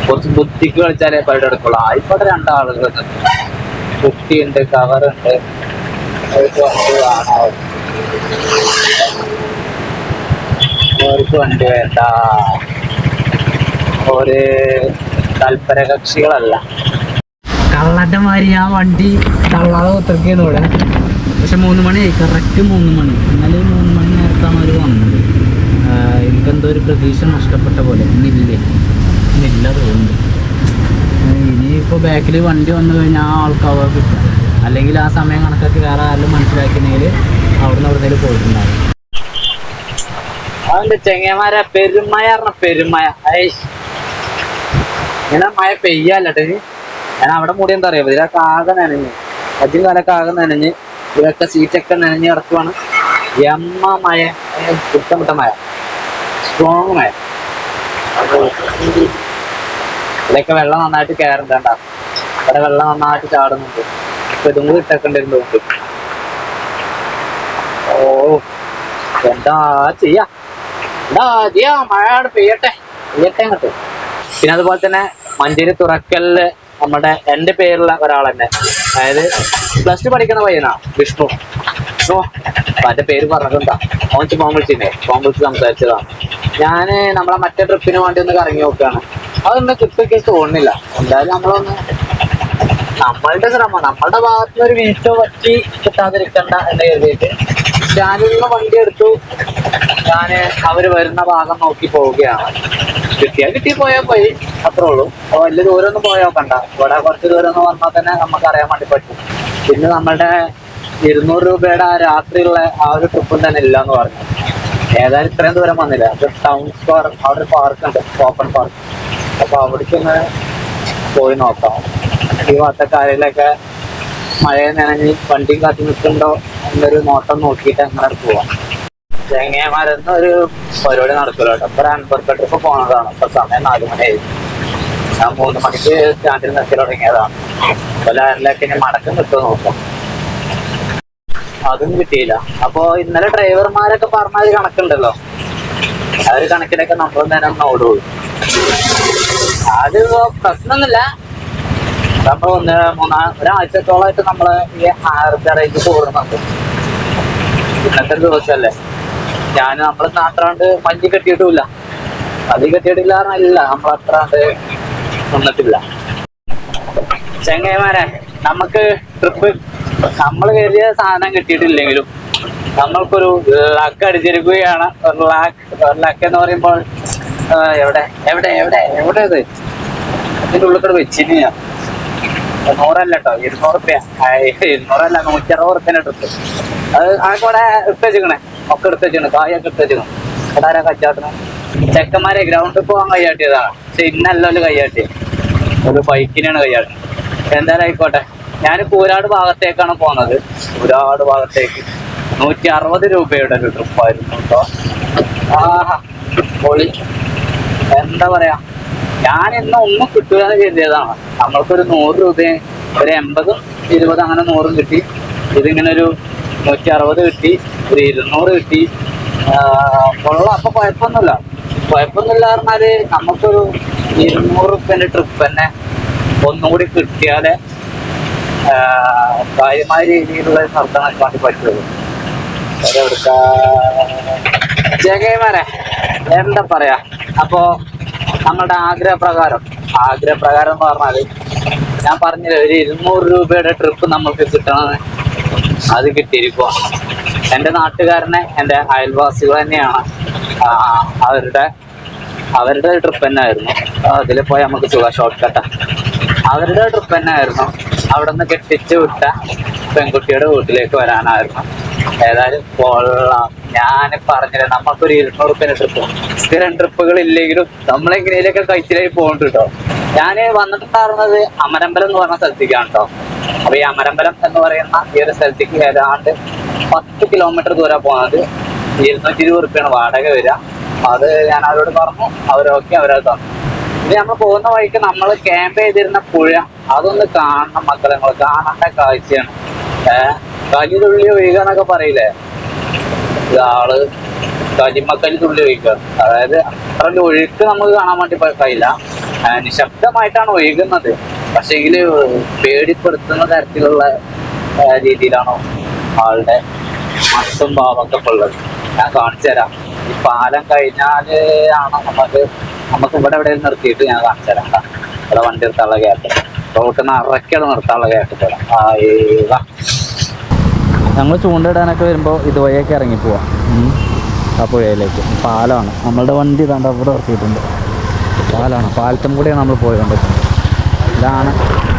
കുറച്ച് ബുദ്ധിക്ക് കളിച്ചാലേ പരിപാടി എടുക്കുള്ളൂ. ആയിക്കോട്ടെ, 2 ആളുകളുണ്ട്, കുട്ടിയുണ്ട്, കവറുണ്ട്, അവർക്ക് വണ്ടി വേണ്ട. ഒരു തൽപര കക്ഷികളല്ല. കള്ളന്റെ മാതിരി ഞാൻ വണ്ടി തള്ളാതെ കുത്തിറക്കിയെന്ന് ഇവിടെ. പക്ഷെ 3 മണിയായി, കറക്റ്റ് 3 മണി. ഇന്നലെ 3 മണി നേരത്താണ് അവർ വന്നത്. എനിക്കെന്തോ ഒരു പ്രതീക്ഷ നഷ്ടപ്പെട്ട പോലെ. ഇന്നില്ല തോന്നുന്നു. ഇനിയിപ്പോൾ ബാക്കിൽ വണ്ടി വന്നു കഴിഞ്ഞാൽ ആ ആൾക്കാർ കിട്ടും. അല്ലെങ്കിൽ ആ സമയം കണക്കാക്കി വേറെ ആരെങ്കിലും മനസ്സിലാക്കിയെങ്കിൽ അവിടുന്ന് എവിടുന്നേലും പോയിട്ടുണ്ടാവും. അതിൻ്റെ ചെങ്ങന്മാരെ പെരുമഴ പറഞ്ഞ പെരുമഴ. ഇങ്ങനെ മഴ പെയ്യാല്ലട്ടെ. ഞാൻ അവിടെ മൂടി എന്താ അറിയാം, ഇതിലൊക്കെ ആകെ നനഞ്ഞ്, അജിൻ കാലൊക്കെ ആകെ നനഞ്ഞ്, ഇതൊക്കെ സീറ്റൊക്കെ നനഞ്ഞ് കിടക്കുവാണ്. എമ്മ മഴ, കുട്ടമുട്ട മഴ, സ്ട്രോങ് മഴ. ഇവിടെയൊക്കെ വെള്ളം നന്നായിട്ട് കയറുന്നുണ്ട. ഇവിടെ വെള്ളം നന്നായിട്ട് ചാടുന്നുണ്ട്. ഇപ്പൊ ഇതും കൂടി ഇട്ടേക്കണ്ടിരുന്നു. ഓ എന്താ ചെയ്യാ, മഴ പെയ്യട്ടെ അങ്ങോട്ട്. പിന്നെ അതുപോലെ തന്നെ മഞ്ചേരി തുറക്കലില് എൻ്റെ പേരുള്ള ഒരാൾ തന്നെ, അതായത് +2 പഠിക്കുന്ന പയ്യനാ, വിഷ്ണു. അപ്പൊ എൻ്റെ പേര് പറഞ്ഞിട്ടുണ്ടാ. ഓനിച്ച് ഫോൺ വിളിച്ച് സംസാരിച്ചതാണ്. ഞാന് നമ്മളെ മറ്റേ ട്രിപ്പിന് വേണ്ടി ഒന്ന് കറങ്ങി നോക്കുകയാണ്. അതൊന്നും കിട്ടൊക്കെ തോന്നുന്നില്ല. എന്തായാലും നമ്മളുടെ ശ്രമം, നമ്മളുടെ ഭാഗത്തുനിന്ന് ഒരു വീഴ്ച പറ്റി കിട്ടാതിരിക്കണ്ട എന്ന് കരുതിയിട്ട് ഞാനിന്ന് വണ്ടി എടുത്തു. ഞാന് അവര് വരുന്ന ഭാഗം നോക്കി പോവുകയാണ്. കിട്ടി പോയാൽ പോയി, അത്രേ ഉള്ളൂ. അപ്പൊ വലിയ ദൂരം ഒന്നും പോയി നോക്കണ്ട. ഇവിടെ കുറച്ച് ദൂരം ഒന്ന് വന്നാൽ തന്നെ നമുക്ക് അറിയാൻ വേണ്ടി പറ്റും. പിന്നെ നമ്മളുടെ 200 രൂപയുടെ ആ രാത്രിയുള്ള ആ ഒരു ട്രിപ്പും തന്നെ ഇല്ല എന്ന് പറഞ്ഞു. ഏതായാലും ഇത്രയും ദൂരം വന്നില്ല. അത് ടൗൺ സ്ക്വയർ, അവിടെ ഒരു പാർക്ക് ഉണ്ട്, ഓപ്പൺ പാർക്ക്. അപ്പൊ അവിടേക്കൊന്ന് പോയി നോക്കാം. ഈ ഭാഗത്തൊക്കെ മഴയെ നനഞ്ഞ് വണ്ടിയും കാത്തി നിൽക്കുന്നുണ്ടോ എന്നൊരു നോട്ടം നോക്കിയിട്ട് അങ്ങനെ പോവാം. ചെങ്ങന്മാരൊന്നും ഒരു പരിപാടി നടക്കില്ല കേട്ടോ. ഇപ്പൊ ഒരു 50 ട്രിപ്പ് പോണതാണ്. ഇപ്പൊ സമയം 4 മണിയായി. ഞാൻ 3 മണിക്ക് സ്റ്റാൻഡിൽ നിർത്തി തുടങ്ങിയതാണ്. അപ്പൊ ലാൻഡിലൊക്കെ ഇനി മടക്കം കിട്ടുമോ നോക്കാം. അതും കിട്ടിയില്ല. അപ്പൊ ഇന്നലെ ഡ്രൈവർമാരൊക്കെ പറഞ്ഞ ഒരു കണക്കുണ്ടല്ലോ, ആ ഒരു കണക്കിലൊക്കെ നമ്മളും തന്നെ ഒന്ന് ഓടുള്ളൂ. അത് പ്രശ്നമൊന്നുമില്ല. നമ്മൾ ഒരാഴ്ചത്തോളമായിട്ട് നമ്മള് ഈ ആർജറേക്ക് കൂടുന്നുണ്ട്. ഇന്നത്തെ ദിവസമല്ലേ, നമ്മള് നാട്ടാണ്ട് മഞ്ഞ് കെട്ടിയിട്ടുമില്ല, അത് കെട്ടിയിട്ടില്ല പറഞ്ഞല്ല, നമ്മളത്രാണ്ട് നിന്നിട്ടില്ല. ചെങ്ങന്മാരെ, നമുക്ക് ട്രിപ്പ് നമ്മൾ കരുതിയ സാധനം കിട്ടിയിട്ടില്ലെങ്കിലും നമ്മൾക്കൊരു ലക്ക് അടിച്ചിരിക്കുകയാണ്. ഒരു ലക്ക് എന്ന് പറയുമ്പോൾ എവിടെ ഇത് ഇതിൻ്റെ ഉള്ളിൽ കൂടെ വെച്ചിന് 100 കേട്ടോ, 200 രൂപ, 200 160 ട്രിപ്പ്. അത് ആകെ എടുത്ത് വെച്ചിക്കണേ, ഒക്കെ എടുത്ത് വെച്ചിക്കണേ, കായൊക്കെ എടുത്ത് വെച്ചിക്കണം. ഇവിടെ ആരാ കച്ചാട്ടിന് ചെക്കന്മാരെ ഗ്രൗണ്ടിൽ പോകാൻ കൈയാട്ടിയതാണ്. പക്ഷെ ഇന്നല്ല കൈയാട്ടി, ഒരു ബൈക്കിനാണ് കൈയാട്ടി. എന്തായാലും ആയിക്കോട്ടെ. ഞാൻ കൂരാട് ഭാഗത്തേക്കാണ് പോകുന്നത്. കൂരാട് ഭാഗത്തേക്ക് 160 രൂപയുടെ ഒരു ട്രിപ്പായിരുന്നു കേട്ടോ. ആഹാ പൊളി. എന്താ പറയാ, ഞാൻ ഇന്ന് ഒന്നും കിട്ടുകയെന്ന് കരുതിയതാണ്. നമ്മൾക്കൊരു 100 രൂപയും ഒരു 80, 20 അങ്ങനെ 100 കിട്ടി. ഇതിങ്ങനെ ഒരു 160 കിട്ടി, ഒരു 200 കിട്ടി. കൊള്ളാം. അപ്പൊ കുഴപ്പമൊന്നുമില്ല പറഞ്ഞാല് നമുക്കൊരു 200 രൂപേന്റെ ട്രിപ്പ് തന്നെ ഒന്നുകൂടി കിട്ടിയാലേ കാര്യമായ രീതിയിലുള്ള നടത്താൻ വേണ്ടി പറ്റുള്ളൂ. ജഗന്മാരെ എന്താ പറയാ, അപ്പോ നമ്മളുടെ ആഗ്രഹപ്രകാരം എന്ന് പറഞ്ഞാല് ഞാൻ പറഞ്ഞില്ല, ഒരു 200 രൂപയുടെ ട്രിപ്പ് നമുക്ക് കിട്ടണമെന്ന്. അത് കിട്ടിയിരിക്കുക എൻ്റെ നാട്ടുകാരനെ, എൻ്റെ അയൽവാസികൾ തന്നെയാണ്. അവരുടെ ട്രിപ്പ് തന്നെ ആയിരുന്നു. അതിൽ പോയി നമുക്ക് ഷോർട്ട് കട്ടാ. അവരുടെ ട്രിപ്പ് തന്നെ ആയിരുന്നു. അവിടെ നിന്ന് കെട്ടിച്ചു വിട്ട പെൺകുട്ടിയുടെ വീട്ടിലേക്ക് വരാനായിരുന്നു. ഏതായാലും കൊള്ളാം. ഞാൻ പറഞ്ഞില്ല, നമുക്കൊരു 200 രൂപയുടെ ട്രിപ്പ്, സ്ഥിരം ട്രിപ്പുകൾ ഇല്ലെങ്കിലും നമ്മളെങ്ങനെയൊക്കെ കഴിച്ചിലായി പോകുന്നുണ്ട് കേട്ടോ. ഞാൻ വന്നിട്ടുണ്ടായിരുന്നത് അമരമ്പലം എന്ന് പറഞ്ഞ സ്ഥലത്തേക്കാണ് കേട്ടോ. അപ്പൊ ഈ അമരമ്പലം എന്ന് പറയുന്ന ഈ ഒരു സ്ഥലത്തേക്ക് ഏതാണ്ട് 10 കിലോമീറ്റർ ദൂരം പോകുന്നത്. 220 രൂപയാണ് വാടക വരിക. അത് ഞാൻ അവരോട് പറഞ്ഞു, അവരത് തന്നു. ഇനി നമ്മൾ പോകുന്ന വഴിക്ക് നമ്മൾ ക്യാമ്പ് ചെയ്തിരുന്ന പുഴ, അതൊന്ന് കാണണം മക്കളെ. നമ്മൾ കാണേണ്ട കാഴ്ചയാണ്. കലി തുള്ളി ഒഴുകുക എന്നൊക്കെ പറയില്ലേ, ആള് കരിമക്കലി തുള്ളി ഒഴുകുക. അതായത് അത്ര ഒഴുക്ക് നമുക്ക് കാണാൻ വേണ്ടി കഴിയില്ല. നിശബ്ദമായിട്ടാണ് ഒഴുകുന്നത്. പക്ഷെ എങ്കില് പേടിപ്പെടുത്തുന്ന തരത്തിലുള്ള രീതിയിലാണോ ആളുടെ മട്ടും ഭാവമൊക്കെ ഉള്ളത്. ഞാൻ കാണിച്ചു തരാം. ഈ പാലം കഴിഞ്ഞാല് ആണ് നമുക്ക് ഇവിടെ എവിടെയും നിർത്തിയിട്ട് ഞാൻ കാണിച്ചു തരാം. ഇവിടെ വണ്ടി എടുത്തുള്ള ഗ്യാപ്പ് നമുക്ക് നിറയ്ക്കാണ് നിർത്താനുള്ള കേട്ടിട്ട്. ഞങ്ങൾ ചൂണ്ടയിടാനൊക്കെ വരുമ്പോൾ ഇതുവഴിയൊക്കെ ഇറങ്ങിപ്പോവാം ആ പുഴയിലേക്ക്. പാലമാണ് നമ്മളുടെ വണ്ടി ഇതാണ്ട് അവിടെ നിർത്തിയിട്ടുണ്ട്. പാലമാണ്, പാലത്തും കൂടെയാണ് നമ്മൾ പോയിക്കൊണ്ടിരിക്കുന്നത്. ഇതാണ്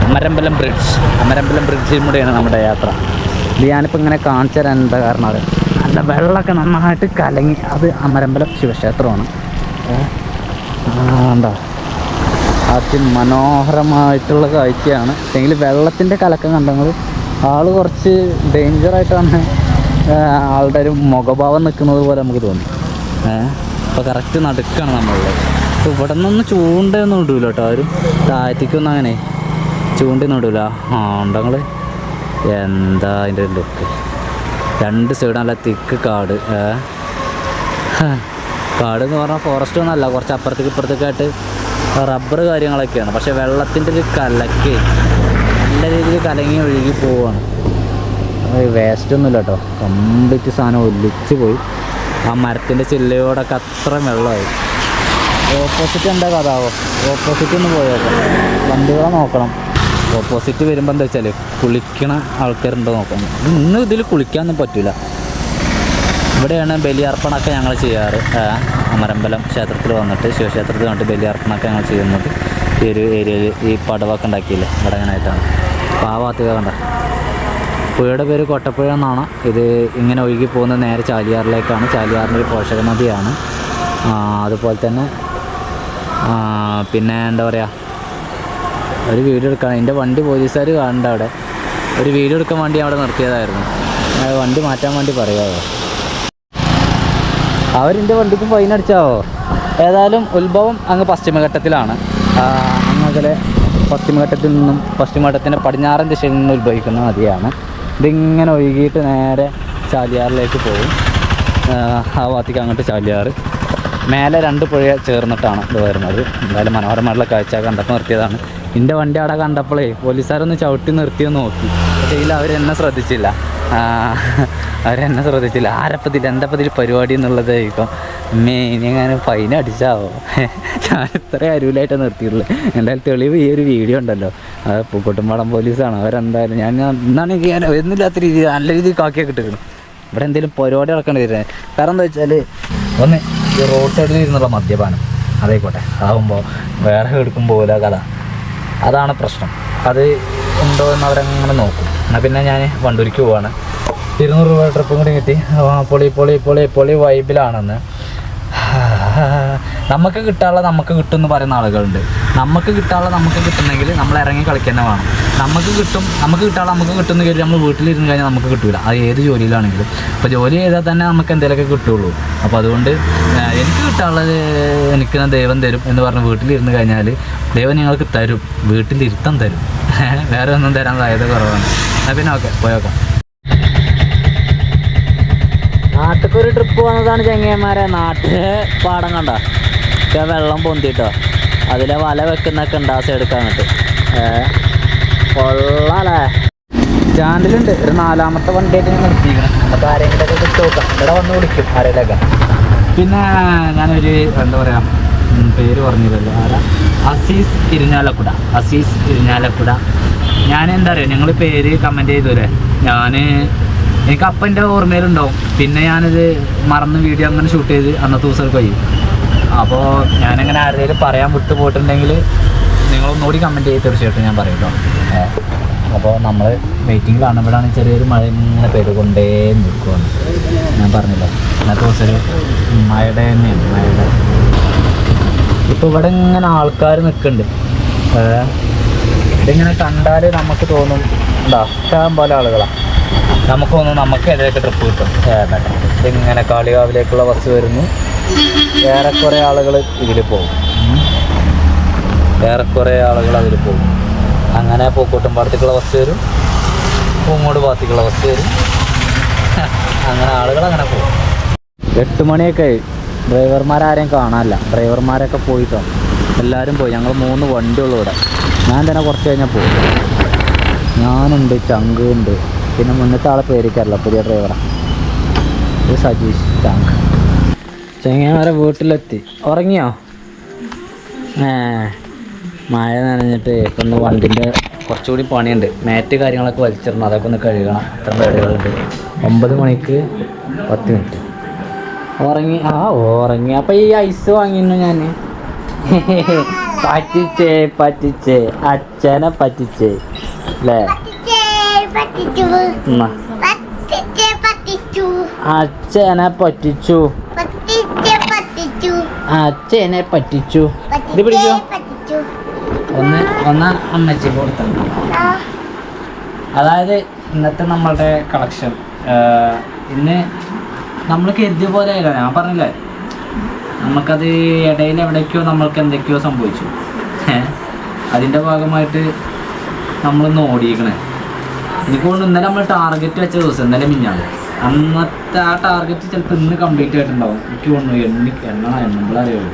അമരമ്പലം ബ്രിഡ്ജ്. അമരമ്പലം ബ്രിഡ്ജിൽ കൂടെയാണ് നമ്മുടെ യാത്ര. ഇത് ഞാനിപ്പോൾ ഇങ്ങനെ കാണിച്ചു തരാൻ എന്താ കാരണം അത് നല്ല വെള്ളമൊക്കെ നന്നായിട്ട് കലങ്ങി. അത് അമരമ്പലം ശിവക്ഷേത്രമാണ്. ഉണ്ടോ അതിമനോഹരമായിട്ടുള്ള കാഴ്ചയാണ്. എങ്കിൽ വെള്ളത്തിൻ്റെ കലക്കം കണ്ടെങ്കിൽ ആൾ കുറച്ച് ഡേഞ്ചറായിട്ടാണ് ആളുടെ ഒരു മുഖഭാവം നിൽക്കുന്നത് പോലെ നമുക്ക് തോന്നി. ഇപ്പോൾ കറക്റ്റ് നടുക്കാണ് നമ്മളുള്ളത്. അപ്പോൾ ഇവിടെ നിന്നൊന്നും ചൂണ്ടയൊന്നും ഇടൂല കേട്ടോ ആരും. താഴത്തേക്കൊന്നും അങ്ങനെ ചൂണ്ടയൊന്നും ഇടൂല. ഉണ്ടെങ്കിൽ എന്താ അതിൻ്റെ ലുക്ക്. രണ്ട് സൈഡ് നല്ല തിക്ക് കാട്. കാടെന്ന് പറഞ്ഞാൽ ഫോറസ്റ്റ് ഒന്നുമല്ല, കുറച്ച് അപ്പുറത്തേക്ക് ഇപ്പുറത്തേക്കായിട്ട് റബ്ബർ കാര്യങ്ങളൊക്കെയാണ്. പക്ഷേ വെള്ളത്തിൻ്റെ ഒരു കലക്ക് നല്ല രീതിയിൽ കലങ്ങി ഒഴുകി പോവുകയാണ്. വേസ്റ്റൊന്നുമില്ല കേട്ടോ, കംപ്ലീറ്റ് സാധനം ഒലിച്ച് പോയി. ആ മരത്തിൻ്റെ ചില്ലയോടൊക്കെ അത്ര വെള്ളമായി. ഓപ്പോസിറ്റ് എന്താ കഥാവോ? ഓപ്പോസിറ്റ് ഒന്ന് പോയേക്കാം, വണ്ടികളെ നോക്കണം. ഓപ്പോസിറ്റ് വരുമ്പോൾ എന്താ വെച്ചാൽ കുളിക്കണ ആൾക്കാരുണ്ടോ നോക്കണം. ഇന്ന് ഇതിൽ കുളിക്കാനൊന്നും പറ്റില്ല. ഇവിടെയാണ് ബലിയർപ്പണമൊക്കെ ഞങ്ങൾ ചെയ്യാറ്. അമരമ്പലം ക്ഷേത്രത്തിൽ വന്നിട്ട്, ശിവക്ഷേത്രത്തിൽ വന്നിട്ട് ബലിയർപ്പണമൊക്കെ ഞങ്ങൾ ചെയ്യുന്നത് ഈ ഒരു ഏരിയയിൽ. ഈ പടവൊക്കെ ഉണ്ടാക്കിയില്ലേ ഇവിടെ അങ്ങനെയായിട്ടാണ്. അപ്പോൾ ആ ഭാഗത്തേക്ക് കണ്ട പുഴയുടെ പേര് കൊട്ടപ്പുഴ എന്നാണ്. ഇത് ഇങ്ങനെ ഒഴുകി പോകുന്നത് നേരെ ചാലിയാറിലേക്കാണ്. ചാലിയാറിൻ്റെ ഒരു പോഷക നദിയാണ്. അതുപോലെ തന്നെ പിന്നെ എന്താ പറയുക, ഒരു വീഡിയോ എടുക്കാൻ എൻ്റെ വണ്ടി പോലീസുകാർ കാണണ്ട അവിടെ. ഒരു വീഡിയോ എടുക്കാൻ വേണ്ടി അവിടെ നിർത്തിയതായിരുന്നു. വണ്ടി മാറ്റാൻ വേണ്ടി പറയാമോ? അവരെൻ്റെ വണ്ടിക്ക് ഫൈൻ അടിച്ചാവോ? ഏതായാലും ഉത്ഭവം അങ്ങ് പശ്ചിമഘട്ടത്തിലാണ്. അങ്ങകലെ പശ്ചിമഘട്ടത്തിൽ നിന്നും, പശ്ചിമഘട്ടത്തിൻ്റെ പടിഞ്ഞാറൻ ദിശയിൽ നിന്ന് ഉത്ഭവിക്കുന്ന നദിയാണ്. ഇതിങ്ങനെ ഒഴുകിയിട്ട് നേരെ ചാലിയാറിലേക്ക് പോകും. ആ ഭാഗത്തേക്ക് അങ്ങോട്ട് ചാലിയാറ്. മേലെ രണ്ട് പുഴ ചേർന്നിട്ടാണ് ഇത് വരുന്നത്. എന്തായാലും മനോഹരമായിട്ടുള്ള കാഴ്ച കണ്ടപ്പോൾ നിർത്തിയതാണ്. എൻ്റെ വണ്ടി അവിടെ കണ്ടപ്പോഴേ പോലീസുകാരൊന്ന് ചവിട്ടി നിർത്തിയെന്ന് നോക്കി. പക്ഷേ ഇതിൽ അവരെന്നെ ശ്രദ്ധിച്ചില്ല. ആരപ്പത്തിൽ എന്തപ്പത്തിൽ പരിപാടി എന്നുള്ളതായിരിക്കും. ഇനി അങ്ങനെ ഫൈൻ അടിച്ചാവോ? ഞാൻ ഇത്ര അരുവിലായിട്ട് നിർത്തിയിട്ടുള്ളത്. എന്തായാലും തെളിവ് ഈ ഒരു വീഡിയോ ഉണ്ടല്ലോ, അത് പൂക്കോട്ടുംപാടം പോലീസാണ്. അവരെന്തായാലും എന്നാണ് ഞാൻ എന്നില്ലാത്ത രീതിയിൽ നല്ല രീതിയിൽ കാക്കിയൊക്കെ ഇട്ടിരിക്കണം. ഇവിടെ എന്തെങ്കിലും പരിപാടി നടക്കേണ്ടി വരുന്നത്. കാരണം എന്താ വെച്ചാൽ ഒന്ന് ഈ റോഡ് സൈഡിൽ ഇരുന്നുള്ള മദ്യപാനം അതായിക്കോട്ടെ, അതാകുമ്പോൾ വേറെ എടുക്കുമ്പോൾ പോലെ കഥ, അതാണ് പ്രശ്നം. അത് ഉണ്ടോ എന്ന് അവരങ്ങനെ നോക്കും. എന്നാൽ പിന്നെ ഞാൻ വണ്ടൂരിക്ക് പോവാണ്. 200 രൂപ ട്രിപ്പും കൂടി കിട്ടി. പൊളി പൊളി പൊളി പൊളി വൈബിലാണെന്ന്. നമുക്ക് കിട്ടാനുള്ളത് നമുക്ക് കിട്ടും എന്ന് പറയുന്ന ആളുകളുണ്ട്. നമുക്ക് കിട്ടാനുള്ളത് നമുക്ക് കിട്ടണമെങ്കിൽ നമ്മൾ ഇറങ്ങി കളിക്കാൻ വേണം. നമുക്ക് കിട്ടാനുള്ള നമുക്ക് കിട്ടുന്ന കയറി നമ്മൾ വീട്ടിലിരുന്ന് കഴിഞ്ഞാൽ നമുക്ക് കിട്ടില്ല. അത് ഏത് ജോലിയിലാണെങ്കിലും. അപ്പോൾ ജോലി ചെയ്താൽ തന്നെ നമുക്ക് എന്തെങ്കിലുമൊക്കെ കിട്ടുള്ളൂ. അപ്പോൾ അതുകൊണ്ട് എനിക്ക് കിട്ടാനുള്ളത് എനിക്ക് ദൈവം തരും എന്ന് പറഞ്ഞ് വീട്ടിലിരുന്ന് കഴിഞ്ഞാൽ ദൈവം നിങ്ങൾക്ക് തരും, വീട്ടിലിരുത്തം തരും. വേറെ ഒന്നും തരാൻ സാധ്യത കുറവാണ്. എന്നാൽ പിന്നെ ഓക്കെ പോയേക്കാം. നാട്ടിലൊരു ട്രിപ്പ് വന്നതാണ് ചങ്ങന്മാരെ. നാട്ടിലെ പാടം കണ്ട വെള്ളം പൊന്തിട്ടോ, അതിലെ വല വെക്കുന്നൊക്കെ ഉണ്ട് ആ സൈഡ് എടുക്കാന്നിട്ട്. കൊള്ളാലേ. സ്റ്റാൻഡിലുണ്ട് ഒരു 4ാമത്തെ വണ്ടിയായിട്ട് ഞാൻ നിർത്തിയിരിക്കണം. അപ്പോൾ ആരെങ്കിലുമൊക്കെ കിട്ടി നോക്കാം. ഇവിടെ വന്ന് വിളിക്കും ആരെങ്കിലൊക്കെ. പിന്നെ ഞാനൊരു എന്താ പറയുക, പേര് പറഞ്ഞില്ലല്ലോ, അസീസ് ഇരിഞ്ഞാലക്കുട. ഞാൻ എന്താ പറയുക, നിങ്ങൾ പേര് കമൻറ്റ് ചെയ്തൂലേ. എനിക്ക് അപ്പം എൻ്റെ ഓർമ്മയിലുണ്ടാവും. പിന്നെ ഞാനിത് മറന്ന് വീഡിയോ അങ്ങനെ ഷൂട്ട് ചെയ്ത് അന്നത്തെ ദിവസം കഴിയും. അപ്പോൾ ഞാനങ്ങനെ ആരുടെയും പറയാൻ വിട്ടു പോയിട്ടുണ്ടെങ്കിൽ നിങ്ങളൊന്നുകൂടി കമൻറ്റ് ചെയ്ത് തീർച്ചയായിട്ടും ഞാൻ പറയും കേട്ടോ. അപ്പോൾ നമ്മൾ വെയിറ്റിങ്ങിലാണ്. ഇവിടെയാണ് ചെറിയൊരു മഴ ഇങ്ങനെ പെയ്തുകൊണ്ടേ നിൽക്കുകയാണ്. ഞാൻ പറഞ്ഞല്ലോ ഇന്നത്തെ ദിവസം ഒരു മഴയുടെ തന്നെയാണ്. മഴയുടെ ഇപ്പോൾ ഇവിടെ ഇങ്ങനെ ആൾക്കാർ നിൽക്കുന്നുണ്ട്. ഇതിങ്ങനെ കണ്ടാൽ നമുക്ക് തോന്നും എന്താ ഇഷ്ടം പോലെ ആളുകളാണ്. നമുക്ക് തോന്നും നമുക്ക് ഏതൊക്കെ ട്രിപ്പ് കിട്ടും. ഇതിങ്ങനെ കാളികാവിലേക്കുള്ള ബസ് വരുന്നു. ഏറെക്കുറെ ആളുകൾ ഇതിൽ പോകും. അതിൽ പോകും. അങ്ങനെ പൂക്കോട്ടുംപാടത്തേക്കുള്ള ബസ് വരും, പൂങ്ങോട് ഭാഗത്തേക്കുള്ള ബസ് വരും. അങ്ങനെ ആളുകൾ അങ്ങനെ പോകും. 8 മണിയൊക്കെ ആയി. ഡ്രൈവർമാരാരെയും കാണാനില്ല. ഡ്രൈവർമാരൊക്കെ പോയിട്ടോ, എല്ലാവരും പോയി. ഞങ്ങൾ 3 വണ്ടിയുള്ളൂ ഇവിടെ. ഞാൻ തന്നെ കുറച്ച് കഴിഞ്ഞാൽ പോകും. ഞാനുണ്ട്, ചങ്കുണ്ട്, പിന്നെ മുന്നത്തെ ആളെ പേരിക്കാറില്ല, പുതിയ ഡ്രൈവറാണ്. ഇത് സജീഷ് ചങ്ക്. ചെങ്ങന്മാരെ വീട്ടിലെത്തി. ഉറങ്ങിയോ? മഴ നനഞ്ഞിട്ട് ഇപ്പം ഒന്ന് വണ്ടിൻ്റെ കുറച്ചുകൂടി പണിയുണ്ട്. മാറ്റ് കാര്യങ്ങളൊക്കെ വലിച്ചിടണം, അതൊക്കെ ഒന്ന് കഴുകണം. അത്ര പരിപാടികളുണ്ട്. 9 മണിക്ക് 10 മിനിറ്റ് ഉറങ്ങി. ഉറങ്ങി. അപ്പം ഈ ഐസ് വാങ്ങിയിരുന്നു ഞാൻ. പറ്റിച്ചേ അച്ഛനെ പറ്റിച്ചേ അല്ലേ? അച്ഛനെ പറ്റിച്ചു. അച്ഛനെ പറ്റിച്ചു. ഇത് പിടിക്കോ? ഒന്ന് അമ്മച്ചി കൊടുത്തു. അതായത് ഇന്നത്തെ നമ്മളുടെ കളക്ഷൻ ഇന്ന് നമ്മൾ കരുതിയ പോലെ ആയില്ല. ഞാൻ പറഞ്ഞില്ലേ, നമുക്കത് ഇടയിൽ എവിടേക്കോ നമ്മൾക്ക് എന്തൊക്കെയോ സംഭവിച്ചു. അതിൻ്റെ ഭാഗമായിട്ട് നമ്മളൊന്ന് ഓടിയിരിക്കണേ. എനിക്ക് തോന്നുന്നു ഇന്നലെ നമ്മൾ ടാർഗറ്റ് വെച്ച ദിവസം, ഇന്നലെ മിഞ്ഞാണ്, അന്നത്തെ ആ ടാർഗറ്റ് ചിലപ്പോൾ ഇന്ന് കംപ്ലീറ്റ് ആയിട്ടുണ്ടാവും. എനിക്ക് തോന്നുന്നു എണ്ണമ്പളറിയുള്ളൂ.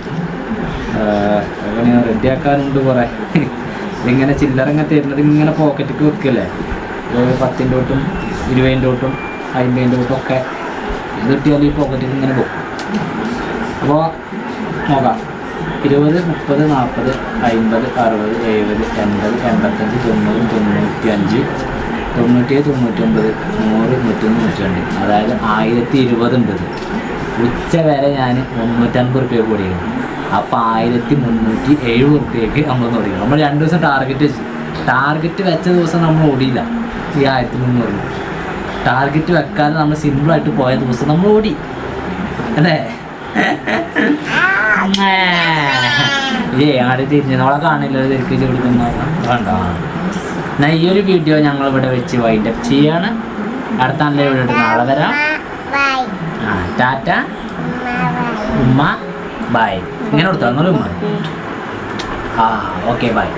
അങ്ങനെ റെഡിയാക്കാനുണ്ട് കുറേ. ഇതിങ്ങനെ ചില്ലറങ്ങനെ തരുന്നത് ഇങ്ങനെ പോക്കറ്റിക്ക് വെക്കല്ലേ, 10ൻ്റെ തൊട്ടും 20ൻ്റെ തൊട്ടും 50ൻ്റെ തൊട്ടും ഒക്കെ ഇത് കിട്ടിയാൽ ഈ പോക്കറ്റിൽ ഇങ്ങനെ പോകും. അപ്പോൾ നോക്കാം. 20, 30, 40, 50, 60, 70, 80, 85, 90, 95, 97, 99, 100, 101, 102. അതായത് 1020 ഉണ്ട്. ഉച്ച വരെ ഞാൻ 350 റുപ്യ കൂടിയാണ്. അപ്പോൾ 1370 റുപ്യക്ക് നമ്മൾ ഓടിക്കണം. നമ്മൾ 2 ദിവസം ടാർഗറ്റ് വെച്ച ദിവസം നമ്മൾ ഓടിയില്ല. ഈ 1300 ടാർഗറ്റ് വെക്കാതെ നമ്മൾ സിമ്പിളായിട്ട് പോയ ദിവസം നമ്മൾ ഓടി അല്ലേ? ആടെ തിരിഞ്ഞ് നമ്മളെ കാണില്ല, തിരിച്ച് കൊടുക്കുന്ന വേണ്ട. എന്നാൽ ഈ ഒരു വീഡിയോ ഞങ്ങളിവിടെ വെച്ച് വൈൻഡപ്പ് ചെയ്യാണ്. അടുത്ത നല്ല വീഡിയോ നാളെ വരാം. ടാറ്റ ഉമ്മ ബൈ. ഇങ്ങനെ കൊടുത്താൽ ഉമ്മ. Okay bye.